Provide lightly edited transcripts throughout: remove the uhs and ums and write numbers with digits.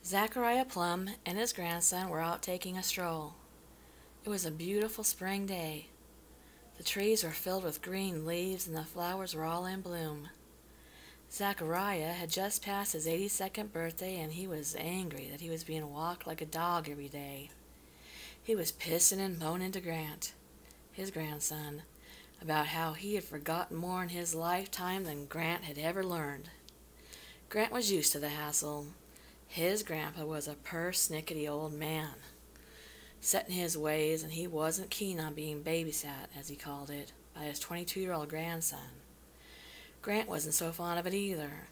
Zachariah Plum and his grandson were out taking a stroll. It was a beautiful spring day. The trees were filled with green leaves and the flowers were all in bloom. Zachariah had just passed his 82nd birthday and he was angry that he was being walked like a dog every day. He was pissing and moaning to Grant, his grandson, about how he had forgotten more in his lifetime than Grant had ever learned. Grant was used to the hassle. His grandpa was a purr-snickety old man, set in his ways, and he wasn't keen on being babysat, as he called it, by his 22-year-old grandson. Grant wasn't so fond of it either.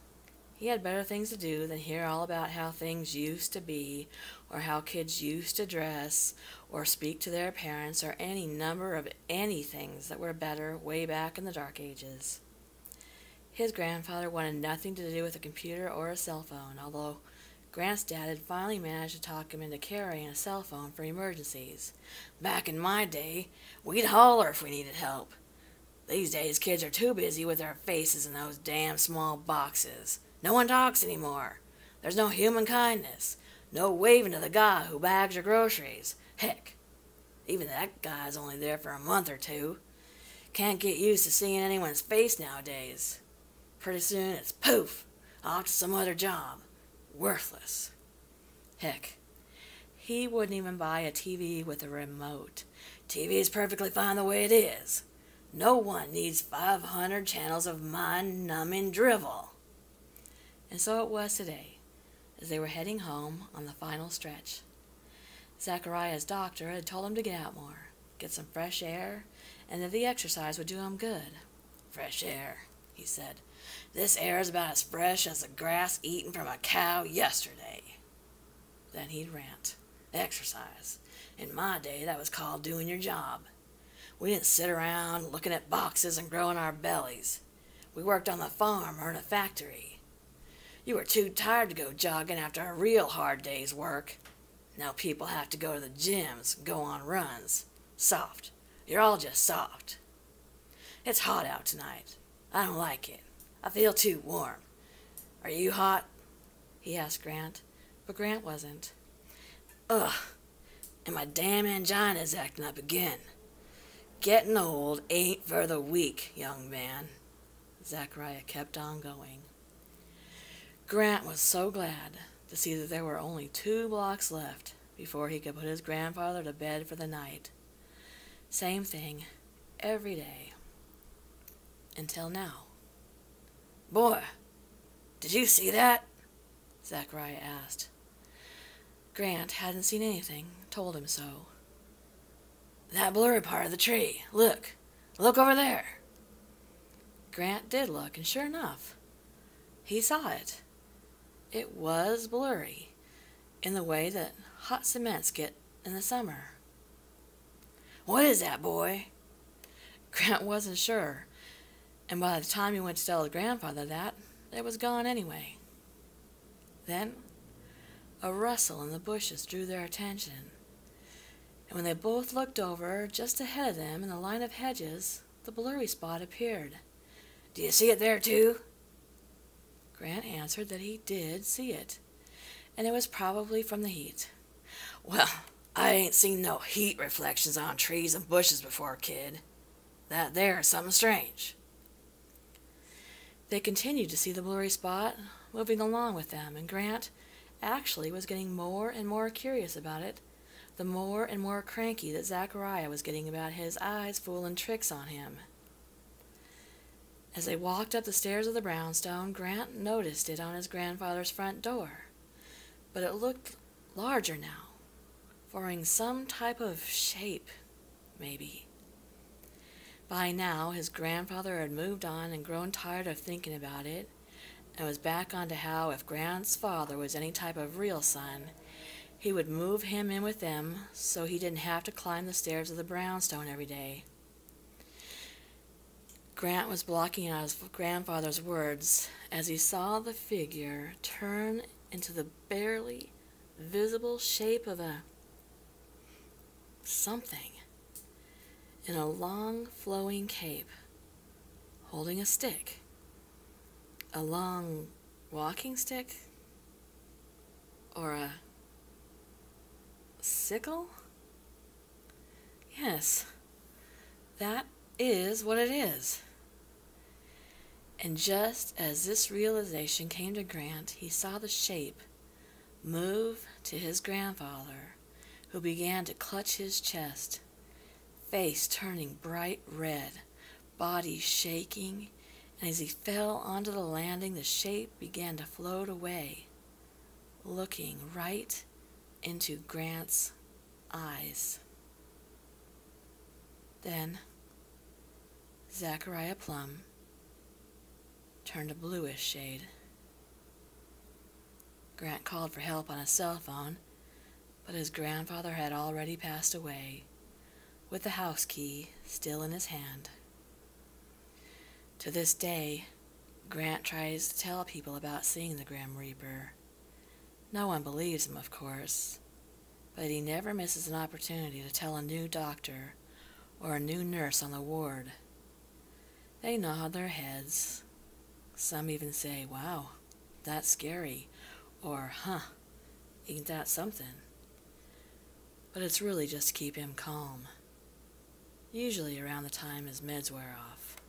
He had better things to do than hear all about how things used to be, or how kids used to dress, or speak to their parents, or any number of anythings that were better way back in the dark ages. His grandfather wanted nothing to do with a computer or a cell phone, although Grant's dad had finally managed to talk him into carrying a cell phone for emergencies. Back in my day, we'd holler if we needed help. These days, kids are too busy with their faces in those damn small boxes. No one talks anymore. There's no human kindness. No waving to the guy who bags your groceries. Heck, even that guy's only there for a month or two. Can't get used to seeing anyone's face nowadays. Pretty soon it's poof, off to some other job. Worthless. Heck, he wouldn't even buy a TV with a remote. TV's perfectly fine the way it is. No one needs 500 channels of mind-numbing drivel. And so it was today, as they were heading home on the final stretch. Zachariah's doctor had told him to get out more, get some fresh air, and that the exercise would do him good. Fresh air, he said. This air is about as fresh as the grass eaten from a cow yesterday. Then he'd rant. Exercise. In my day, that was called doing your job. We didn't sit around looking at boxes and growing our bellies. We worked on the farm or in a factory. You were too tired to go jogging after a real hard day's work. Now people have to go to the gyms and go on runs. Soft. You're all just soft. It's hot out tonight. I don't like it. I feel too warm. Are you hot? He asked Grant, but Grant wasn't. Ugh, and my damn angina's acting up again. Getting old ain't for the weak, young man. Zachariah kept on going. Grant was so glad to see that there were only 2 blocks left before he could put his grandfather to bed for the night. Same thing every day. Until now. Boy, did you see that? Zachariah asked. Grant hadn't seen anything, told him so. That blurry part of the tree. Look over there. Grant did look, and sure enough, he saw it. It was blurry, in the way that hot cements get in the summer. What is that, boy? Grant wasn't sure, and by the time he went to tell his grandfather that, it was gone anyway. Then, a rustle in the bushes drew their attention, and when they both looked over, just ahead of them in the line of hedges, the blurry spot appeared. Do you see it there, too? Grant answered that he did see it, and it was probably from the heat. Well, I ain't seen no heat reflections on trees and bushes before, kid. That there is something strange. They continued to see the blurry spot moving along with them, and Grant actually was getting more and more curious about it, the more and more cranky that Zachariah was getting about his eyes fooling tricks on him. As they walked up the stairs of the brownstone, Grant noticed it on his grandfather's front door, but it looked larger now, forming some type of shape, maybe. By now, his grandfather had moved on and grown tired of thinking about it, and was back onto how if Grant's father was any type of real son, he would move him in with them so he didn't have to climb the stairs of the brownstone every day. Grant was blocking out his grandfather's words as he saw the figure turn into the barely visible shape of a something in a long flowing cape, holding a stick. A long walking stick? Or a sickle? Yes, that is what it is. And just as this realization came to Grant, he saw the shape move to his grandfather, who began to clutch his chest, face turning bright red, body shaking, and as he fell onto the landing, the shape began to float away, looking right into Grant's eyes. Then Zachariah Plum turned a bluish shade. Grant called for help on his cell phone, but his grandfather had already passed away, with the house key still in his hand. To this day, Grant tries to tell people about seeing the Grim Reaper. No one believes him, of course, but he never misses an opportunity to tell a new doctor or a new nurse on the ward. They nod their heads. Some even say, "Wow, that's scary," or "Huh, ain't that something?" But it's really just to keep him calm, usually around the time his meds wear off.